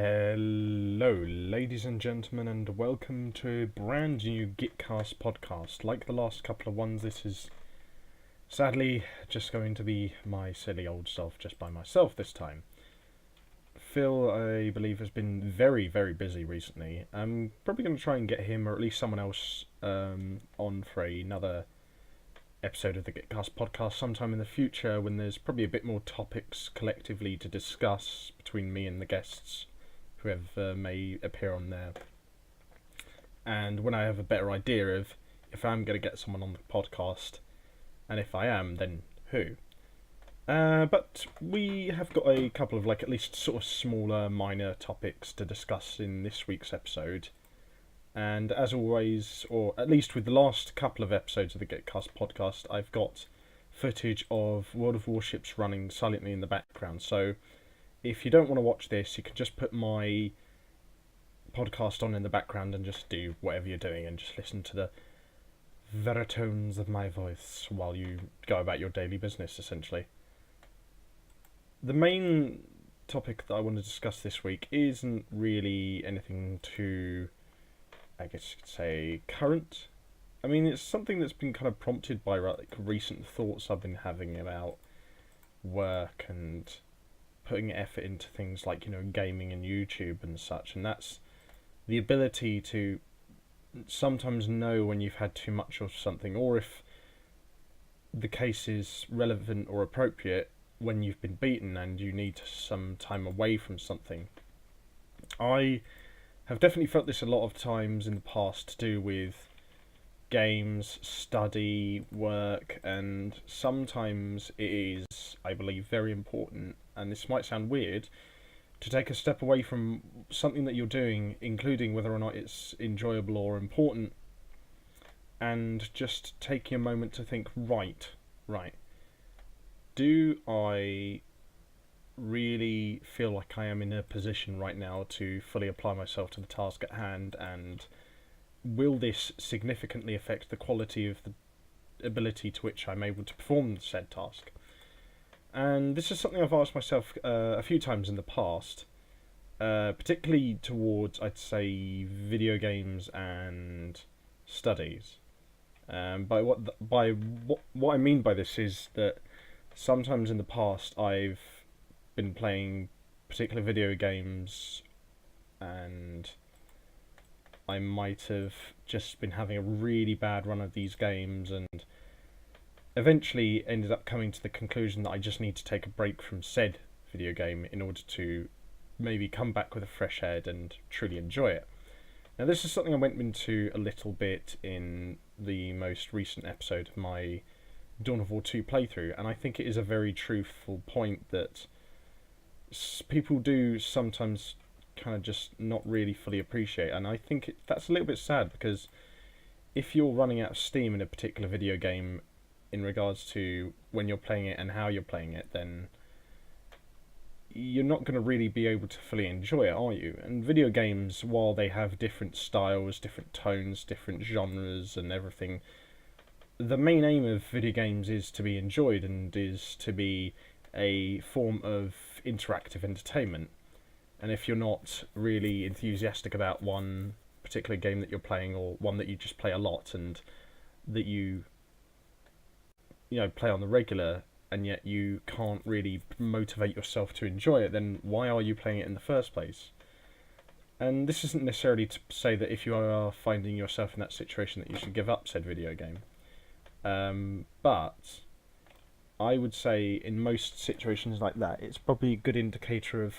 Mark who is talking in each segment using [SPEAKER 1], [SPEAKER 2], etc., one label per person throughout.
[SPEAKER 1] Hello, ladies and gentlemen, and welcome to a brand new Gitcast podcast. Like the last couple of ones, this is sadly just going to be my silly old self just by myself this time. Phil, I believe, has been very, very busy recently. I'm probably going to try and get him, or at least someone else, on for another episode of the Gitcast podcast sometime in the future when there's probably a bit more topics collectively to discuss between me and the guests, whoever may appear on there. And when I have a better idea of if I'm going to get someone on the podcast, and if I am, then who. But we have got a couple of at least sort of smaller, minor topics to discuss in this week's episode. And as always, or at least with the last couple of episodes of the Gitcast podcast, I've got footage of World of Warships running silently in the background. So if you don't want to watch this, you can just put my podcast on in the background and just do whatever you're doing and just listen to the veritones of my voice while you go about your daily business, essentially. The main topic that I want to discuss this week isn't really anything too, I guess you could say, current. I mean, it's something that's been kind of prompted by recent thoughts I've been having about work and putting effort into things like, gaming and YouTube and such, and that's the ability to sometimes know when you've had too much of something, or if the case is relevant or appropriate when you've been beaten and you need some time away from something. I have definitely felt this a lot of times in the past to do with games, study, work, and sometimes it is, I believe, very important, and this might sound weird, to take a step away from something that you're doing, including whether or not it's enjoyable or important, and just taking a moment to think, right, do I really feel like I am in a position right now to fully apply myself to the task at hand, and will this significantly affect the quality of the ability to which I'm able to perform said task? And this is something I've asked myself a few times in the past, particularly towards, I'd say, video games and studies. What I mean by this is that sometimes in the past I've been playing particular video games and I might have just been having a really bad run of these games and eventually ended up coming to the conclusion that I just need to take a break from said video game in order to maybe come back with a fresh head and truly enjoy it. Now, this is something I went into a little bit in the most recent episode of my Dawn of War 2 playthrough, and I think it is a very truthful point that people do sometimes kind of just not really fully appreciate, and I think that's a little bit sad, because if you're running out of steam in a particular video game in regards to when you're playing it and how you're playing it, then you're not going to really be able to fully enjoy it, are you? And video games, while they have different styles, different tones, different genres and everything, the main aim of video games is to be enjoyed and is to be a form of interactive entertainment. And if you're not really enthusiastic about one particular game that you're playing, or one that you just play a lot and that you play on the regular, and yet you can't really motivate yourself to enjoy it, then why are you playing it in the first place? And this isn't necessarily to say that if you are finding yourself in that situation that you should give up said video game. But I would say in most situations like that, it's probably a good indicator of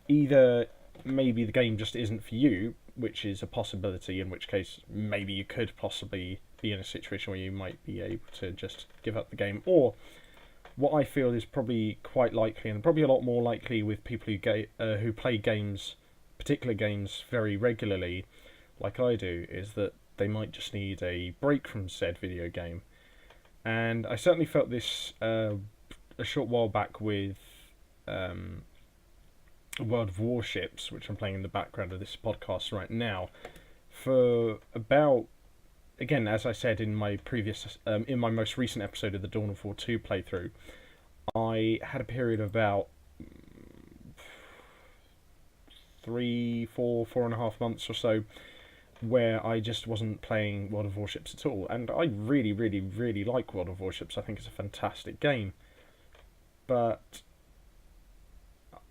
[SPEAKER 1] either maybe the game just isn't for you, which is a possibility, in which case maybe you could possibly be in a situation where you might be able to just give up the game, or what I feel is probably quite likely, and probably a lot more likely with people who play games, particular games, very regularly, like I do, is that they might just need a break from said video game. And I certainly felt this a short while back with World of Warships, which I'm playing in the background of this podcast right now, for about, again, as I said in my in my most recent episode of the Dawn of War 2 playthrough, I had a period of about 4.5 months or so, where I just wasn't playing World of Warships at all. And I really, really, really like World of Warships. I think it's a fantastic game. But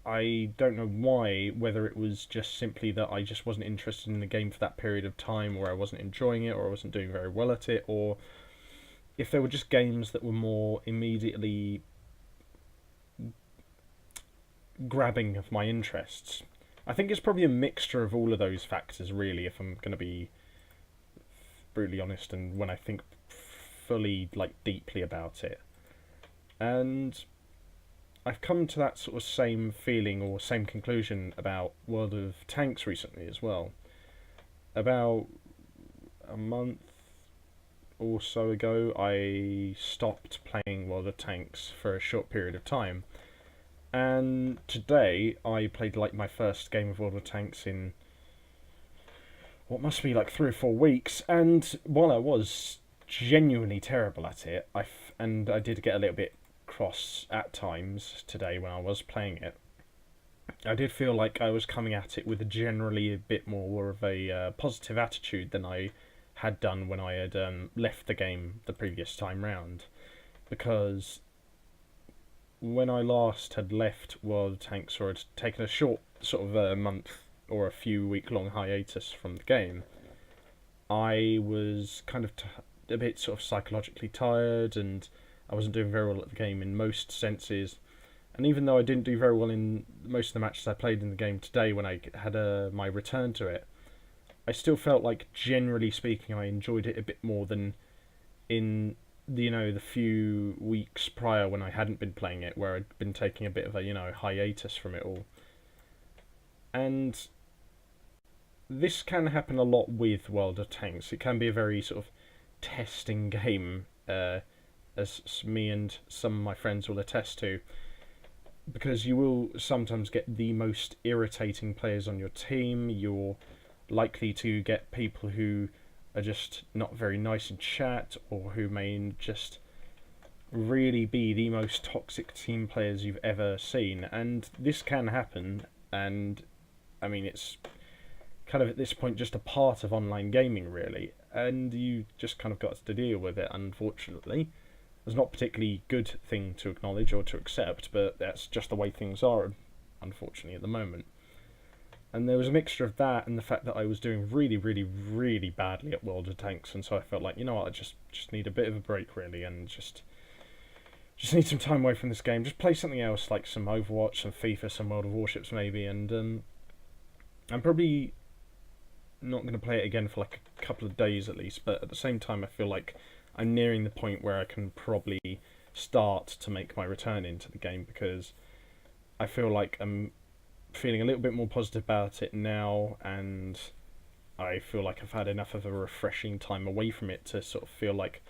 [SPEAKER 1] I don't know why, whether it was just simply that I just wasn't interested in the game for that period of time, or I wasn't enjoying it, or I wasn't doing very well at it, or if there were just games that were more immediately grabbing of my interests. I think it's probably a mixture of all of those factors, really, if I'm going to be brutally honest, and when I think fully, deeply about it. And I've come to that sort of same feeling or same conclusion about World of Tanks recently as well. About a month or so ago, I stopped playing World of Tanks for a short period of time. And today, I played my first game of World of Tanks in what must be 3 or 4 weeks. And while I was genuinely terrible at it, and I did get a little bit cross at times today when I was playing it, I did feel like I was coming at it with generally a bit more of a positive attitude than I had done when I had left the game the previous time round. Because when I last had left World of Tanks, or had taken a short sort of a month or a few week long hiatus from the game, I was kind of a bit sort of psychologically tired, and I wasn't doing very well at the game in most senses. And even though I didn't do very well in most of the matches I played in the game today when I had my return to it, I still felt like, generally speaking, I enjoyed it a bit more than in the few weeks prior when I hadn't been playing it, where I'd been taking a bit of a hiatus from it all. And this can happen a lot with World of Tanks. It can be a very sort of testing game, as me and some of my friends will attest to, because you will sometimes get the most irritating players on your team. You're likely to get people who are just not very nice in chat, or who may just really be the most toxic team players you've ever seen. And this can happen, and I mean, it's kind of at this point just a part of online gaming, really, and you just kind of got to deal with it, unfortunately. It's not a particularly good thing to acknowledge or to accept, but that's just the way things are, unfortunately, at the moment. And there was a mixture of that and the fact that I was doing really, really, really badly at World of Tanks, and so I felt like, I just need a bit of a break, really, and just need some time away from this game. Just play something else, like some Overwatch, some FIFA, some World of Warships, maybe, and I'm probably not going to play it again for a couple of days at least, but at the same time I feel like I'm nearing the point where I can probably start to make my return into the game, because I feel like I'm feeling a little bit more positive about it now, and I feel like I've had enough of a refreshing time away from it to sort of feel like,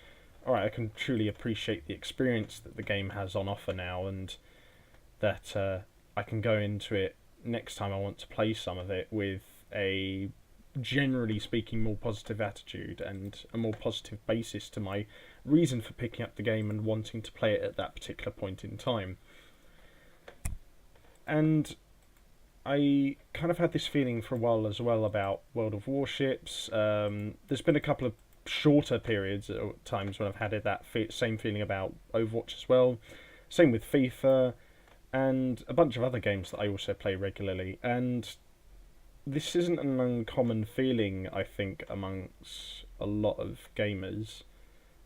[SPEAKER 1] alright, I can truly appreciate the experience that the game has on offer now, and that I can go into it next time I want to play some of it with a, generally speaking, more positive attitude and a more positive basis to my reason for picking up the game and wanting to play it at that particular point in time. And I kind of had this feeling for a while as well about World of Warships. There's been a couple of shorter periods or times when I've had that same feeling about Overwatch as well. Same with FIFA and a bunch of other games that I also play regularly. And this isn't an uncommon feeling, I think, amongst a lot of gamers.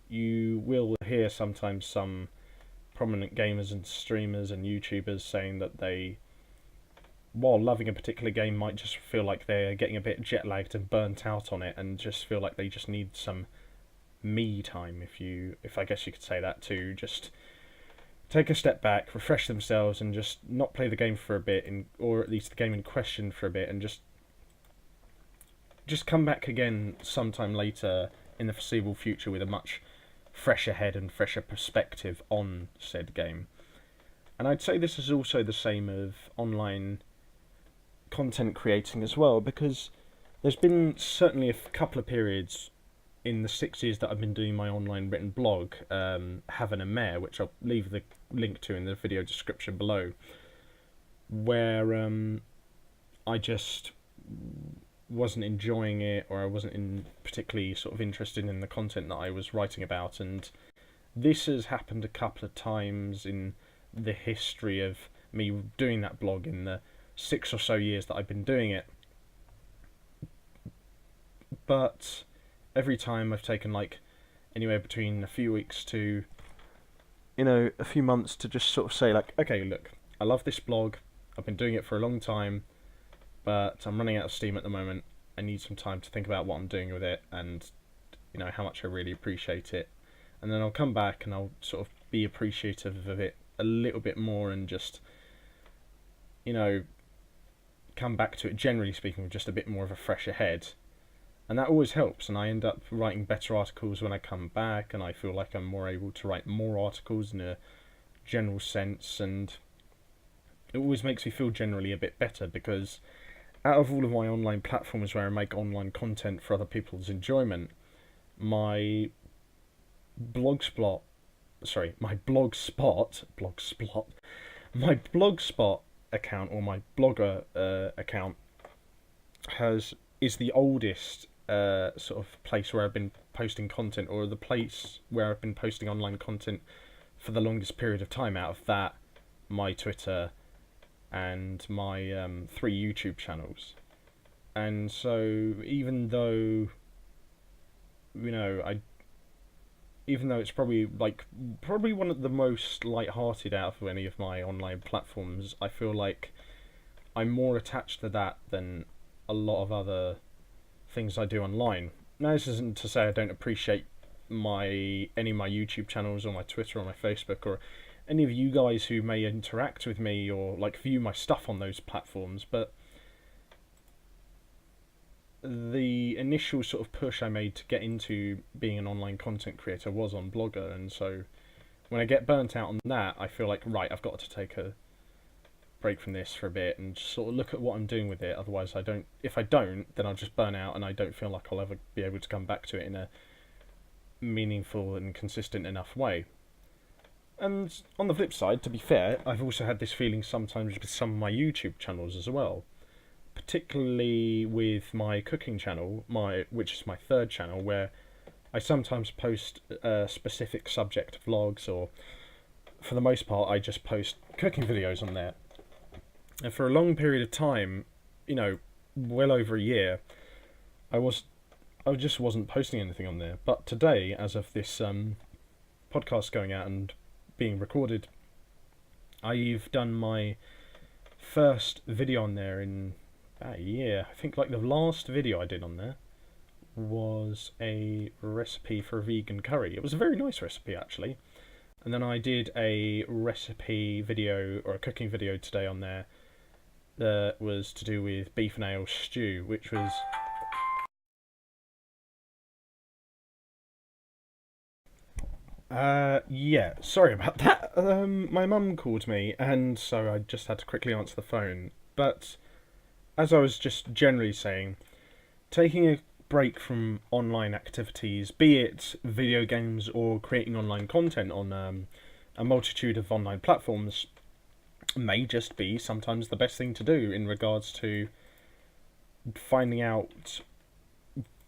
[SPEAKER 1] You will hear sometimes some prominent gamers and streamers and YouTubers saying that they, while loving a particular game, might just feel like they're getting a bit jet-lagged and burnt out on it, and just feel like they just need some me time, if I guess you could say that, to just take a step back, refresh themselves, and just not play the game for a bit, or at least the game in question for a bit, and just come back again sometime later in the foreseeable future with a much fresher head and fresher perspective on said game. And I'd say this is also the same of online content creating as well, because there's been certainly a couple of periods in the 6 years that I've been doing my online written blog, Having a Mare, which I'll leave the link to in the video description below, where I just wasn't enjoying it, or I wasn't particularly sort of interested in the content that I was writing about. And this has happened a couple of times in the history of me doing that blog in the 6 or so years that I've been doing it. But every time I've taken like anywhere between a few weeks to, a few months to just sort of say like, okay, look, I love this blog. I've been doing it for a long time, but I'm running out of steam at the moment. I need some time to think about what I'm doing with it and, how much I really appreciate it. And then I'll come back and I'll sort of be appreciative of it a little bit more and just, come back to it, generally speaking, with just a bit more of a fresher head. And that always helps, and I end up writing better articles when I come back, and I feel like I'm more able to write more articles in a general sense, and it always makes me feel generally a bit better, because out of all of my online platforms where I make online content for other people's enjoyment, my blogspot account, or my blogger account is the oldest sort of place where I've been posting content, or the place where I've been posting online content for the longest period of time out of that, my Twitter, and my 3 YouTube channels. And so even though it's probably one of the most light-hearted out of any of my online platforms, I feel like I'm more attached to that than a lot of other things I do online. Now, this isn't to say I don't appreciate any of my YouTube channels or my Twitter or my Facebook or any of you guys who may interact with me or like view my stuff on those platforms, but the initial sort of push I made to get into being an online content creator was on Blogger, and so when I get burnt out on that, I feel like, right, I've got to take a break from this for a bit and just sort of look at what I'm doing with it. Otherwise, if I don't, then I'll just burn out, and I don't feel like I'll ever be able to come back to it in a meaningful and consistent enough way. And on the flip side, to be fair, I've also had this feeling sometimes with some of my YouTube channels as well, particularly with my cooking channel, which is my 3rd channel, where I sometimes post specific subject vlogs, or for the most part I just post cooking videos on there. And for a long period of time, well over a year, I just wasn't posting anything on there. But today, as of this podcast going out and being recorded, I've done my first video on there in about a year. I think like the last video I did on there was a recipe for a vegan curry. It was a very nice recipe, actually. And then I did a recipe video, or a cooking video today on there, that was to do with beef and ale stew, which was yeah, sorry about that. My mum called me, and so I just had to quickly answer the phone. But as I was just generally saying, taking a break from online activities, be it video games or creating online content on a multitude of online platforms, may just be sometimes the best thing to do in regards to finding out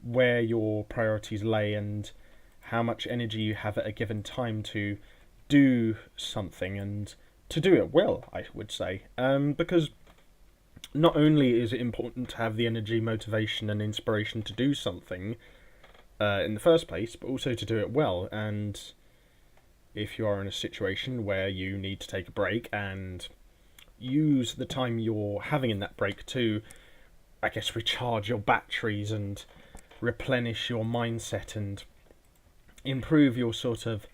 [SPEAKER 1] where your priorities lay and how much energy you have at a given time to do something, and to do it well, I would say. Because not only is it important to have the energy, motivation and inspiration to do something in the first place, but also to do it well. And if you are in a situation where you need to take a break and use the time you're having in that break to, I guess, recharge your batteries and replenish your mindset and improve your sort of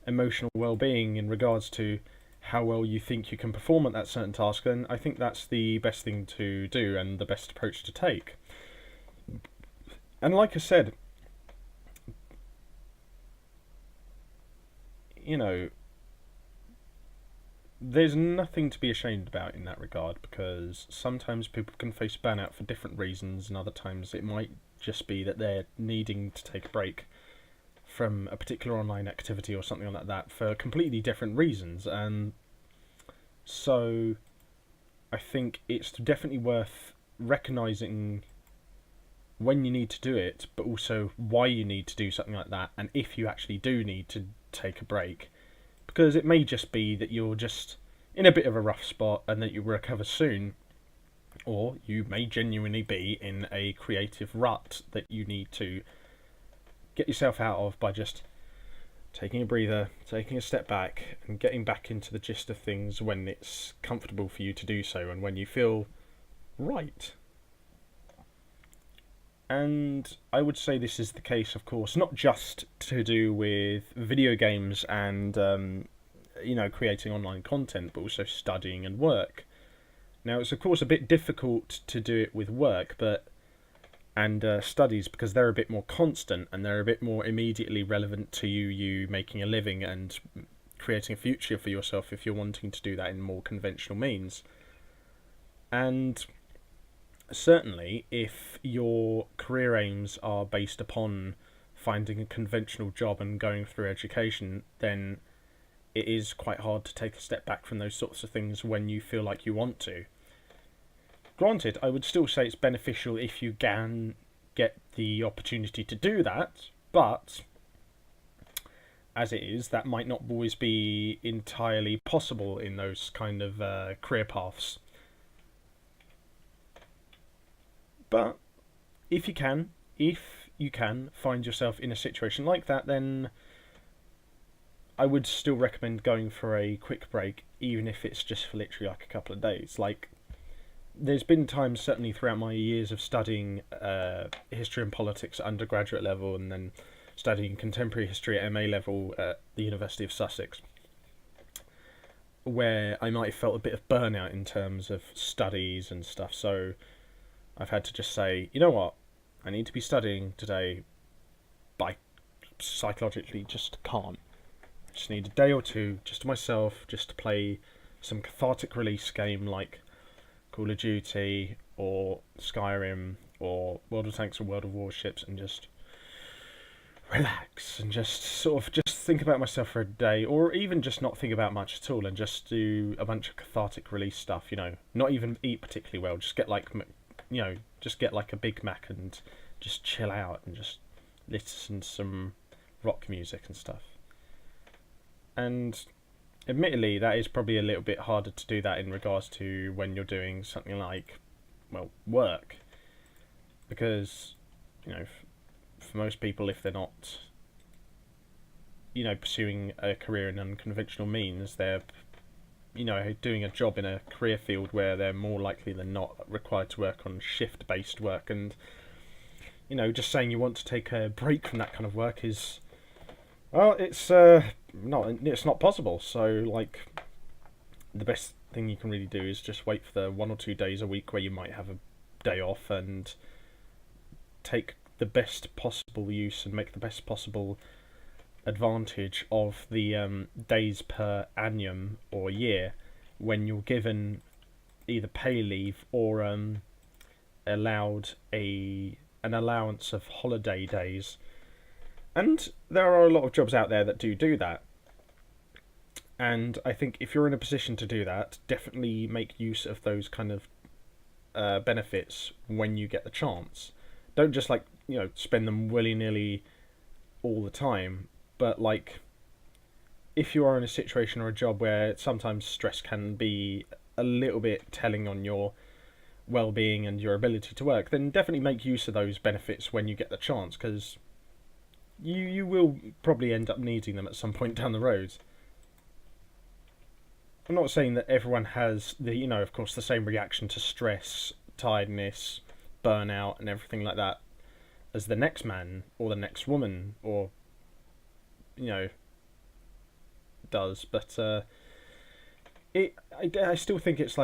[SPEAKER 1] emotional well-being in regards to how well you think you can perform at that certain task, then I think that's the best thing to do and the best approach to take. And like I said, there's nothing to be ashamed about in that regard, because sometimes people can face burnout for different reasons, and other times it might just be that they're needing to take a break from a particular online activity or something like that for completely different reasons. And so I think it's definitely worth recognizing when you need to do it, but also why you need to do something like that, and if you actually do need to take a break. Because it may just be that you're just in a bit of a rough spot and that you recover soon, or you may genuinely be in a creative rut that you need to get yourself out of by just taking a breather, taking a step back, and getting back into the gist of things when it's comfortable for you to do so and when you feel right. And I would say this is the case, of course, not just to do with video games and creating online content, but also studying and work. Now, it's of course a bit difficult to do it with work, and studies, because they're a bit more constant and they're a bit more immediately relevant to you making a living and creating a future for yourself if you're wanting to do that in more conventional means. And certainly, if your career aims are based upon finding a conventional job and going through education, then it is quite hard to take a step back from those sorts of things when you feel like you want to. Granted, I would still say it's beneficial if you can get the opportunity to do that, but as it is, that might not always be entirely possible in those kind of career paths. But if you can find yourself in a situation like that, then I would still recommend going for a quick break, even if it's just for literally like a couple of days. Like, there's been times, certainly throughout my years of studying history and politics at undergraduate level, and then studying contemporary history at MA level at the University of Sussex, where I might have felt a bit of burnout in terms of studies and stuff. So I've had to just say, you know what, I need to be studying today, but I psychologically just can't. I just need a day or two just to myself, just to play some cathartic release game like Call of Duty or Skyrim or World of Tanks or World of Warships, and just relax and just sort of just think about myself for a day, or even just not think about much at all and just do a bunch of cathartic release stuff, not even eat particularly well, just get like a Big Mac and just chill out and just listen to some rock music and stuff. And admittedly, that is probably a little bit harder to do that in regards to when you're doing something like, work. Because, for most people, if they're not, pursuing a career in unconventional means, they're, doing a job in a career field where they're more likely than not required to work on shift-based work. And, just saying you want to take a break from that kind of work is, well, it's not possible. So, the best thing you can really do is just wait for the 1 or 2 days a week where you might have a day off, and take the best possible use and make the best possible advantage of the days per annum or year when you're given either pay leave or allowed an allowance of holiday days. And there are a lot of jobs out there that do that. And I think if you're in a position to do that, definitely make use of those kind of benefits when you get the chance. Don't just spend them willy-nilly all the time, but if you are in a situation or a job where sometimes stress can be a little bit telling on your well-being and your ability to work, then definitely make use of those benefits when you get the chance, because you will probably end up needing them at some point down the road. I'm not saying that everyone has of course, the same reaction to stress, tiredness, burnout, and everything like that as the next man or the next woman, or does. But I still think it's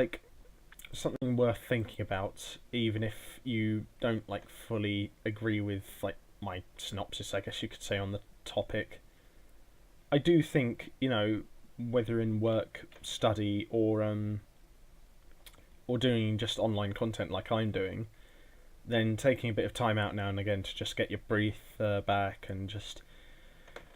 [SPEAKER 1] something worth thinking about, even if you don't fully agree with my synopsis, I guess you could say, on the topic. I do think, whether in work, study, or doing just online content like I'm doing, then taking a bit of time out now and again to just get your breath back and just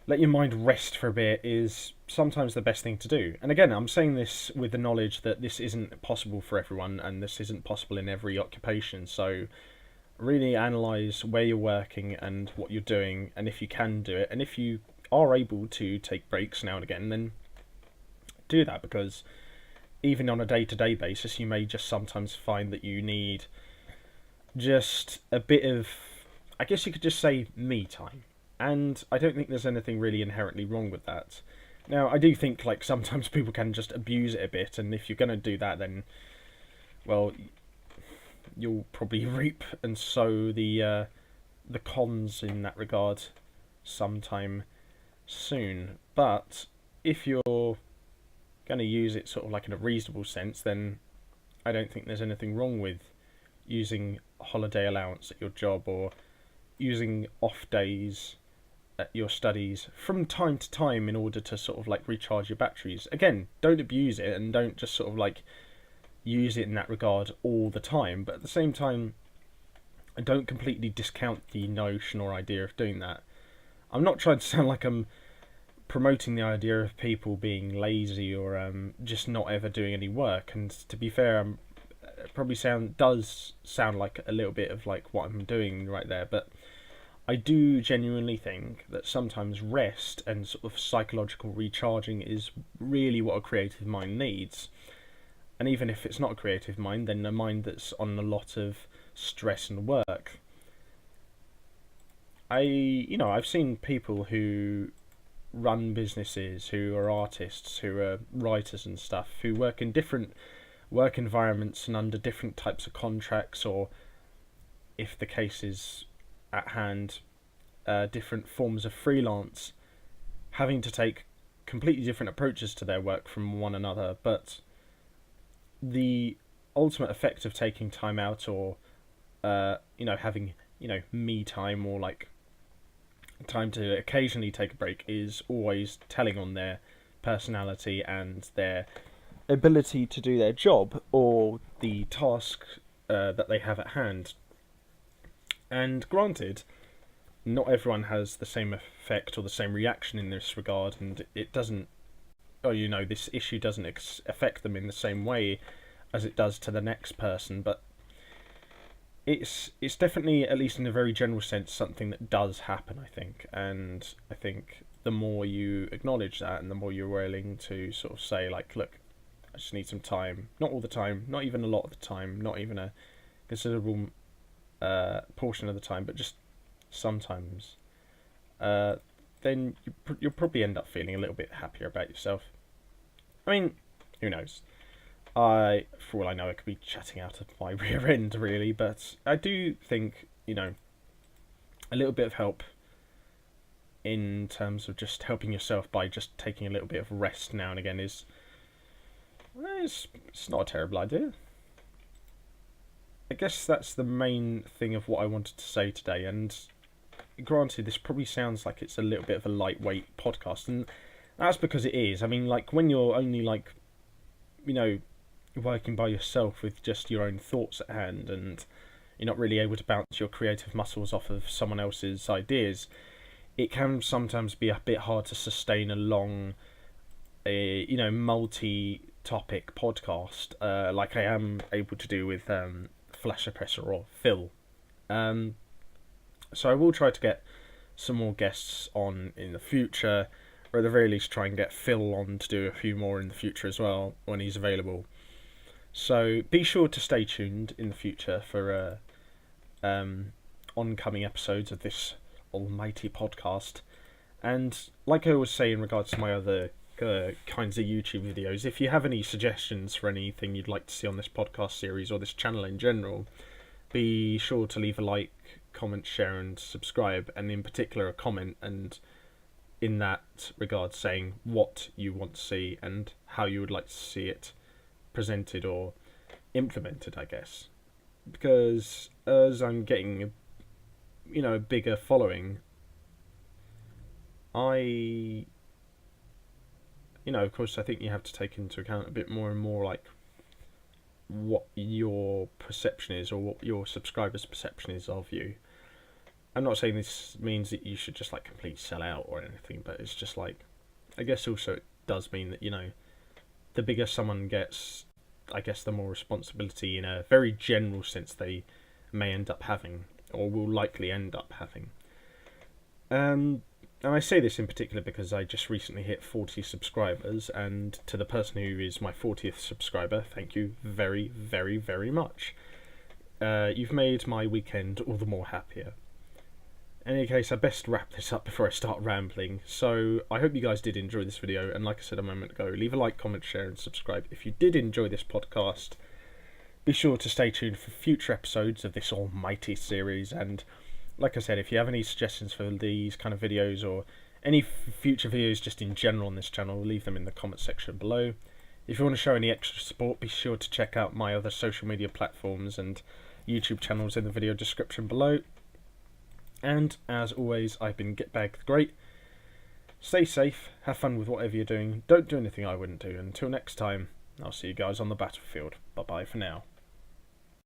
[SPEAKER 1] let your mind rest for a bit is sometimes the best thing to do. And again, I'm saying this with the knowledge that this isn't possible for everyone and this isn't possible in every occupation. So really analyze where you're working and what you're doing, and if you can do it, and if you are able to take breaks now and again, then do that, because even on a day-to-day basis, you may just sometimes find that you need just a bit of, I guess you could just say, me time. And I don't think there's anything really inherently wrong with that. Now, I do think like sometimes people can just abuse it a bit, and if you're going to do that, then, well, you'll probably reap and sow the cons in that regard sometime soon. But if you're going to use it sort of like in a reasonable sense, then I don't think there's anything wrong with using holiday allowance at your job, or using off days at your studies from time to time in order to sort of like recharge your batteries. Again, don't abuse it and don't just sort of like use it in that regard all the time, but at the same time, I don't completely discount the notion or idea of doing that. I'm not trying to sound like I'm promoting the idea of people being lazy or just not ever doing any work, and to be fair, it probably does sound like a little bit of like what I'm doing right there, but I do genuinely think that sometimes rest and sort of psychological recharging is really what a creative mind needs. And even if it's not a creative mind, then a mind that's on a lot of stress and work. I've seen people who run businesses, who are artists, who are writers and stuff, who work in different work environments and under different types of contracts, or if the case is at hand, different forms of freelance, having to take completely different approaches to their work from one another, but the ultimate effect of taking time out, or having me time, or like time to occasionally take a break, is always telling on their personality and their ability to do their job or the task that they have at hand. And granted, not everyone has the same effect or the same reaction in this regard, and it doesn't, this issue doesn't affect them in the same way as it does to the next person, but it's definitely, at least in a very general sense, something that does happen, I think. And I think the more you acknowledge that, and the more you're willing to sort of say, like, look, I just need some time, not all the time, not even a lot of the time, not even a considerable portion of the time, but just sometimes, then you'll probably end up feeling a little bit happier about yourself. I mean, who knows? For all I know, I could be chatting out of my rear end, really, but I do think, a little bit of help in terms of just helping yourself by just taking a little bit of rest now and again it's not a terrible idea. I guess that's the main thing of what I wanted to say today, and granted, this probably sounds like it's a little bit of a lightweight podcast, and that's because it is. I mean, like, when you're only, like, working by yourself with just your own thoughts at hand, and you're not really able to bounce your creative muscles off of someone else's ideas, it can sometimes be a bit hard to sustain a long, multi-topic podcast, like I am able to do with Flash Oppressor or Phil. So I will try to get some more guests on in the future, or at the very least try and get Phil on to do a few more in the future as well, when he's available. So be sure to stay tuned in the future for oncoming episodes of this almighty podcast. And like I always say in regards to my other kinds of YouTube videos, if you have any suggestions for anything you'd like to see on this podcast series or this channel in general, be sure to leave a like, comment, share and subscribe, and in particular a comment, and in that regard saying what you want to see and how you would like to see it presented or implemented, I guess. Because as I'm getting a bigger following, of course, I think you have to take into account a bit more and more, like, what your perception is, or what your subscribers' perception is of you. I'm not saying this means that you should just like completely sell out or anything, but it's just like, I guess also it does mean that, the bigger someone gets, I guess the more responsibility in a very general sense they may end up having, or will likely end up having. And I say this in particular because I just recently hit 40 subscribers, and to the person who is my 40th subscriber, thank you very, very, very much. You've made my weekend all the more happier. In any case, I best wrap this up before I start rambling. So, I hope you guys did enjoy this video, and like I said a moment ago, leave a like, comment, share, and subscribe. If you did enjoy this podcast, be sure to stay tuned for future episodes of this almighty series, and like I said, if you have any suggestions for these kind of videos, or any future videos just in general on this channel, leave them in the comment section below. If you want to show any extra support, be sure to check out my other social media platforms and YouTube channels in the video description below. And as always, I've been Gitbag the Great. Stay safe, have fun with whatever you're doing, don't do anything I wouldn't do. Until next time, I'll see you guys on the battlefield. Bye bye for now.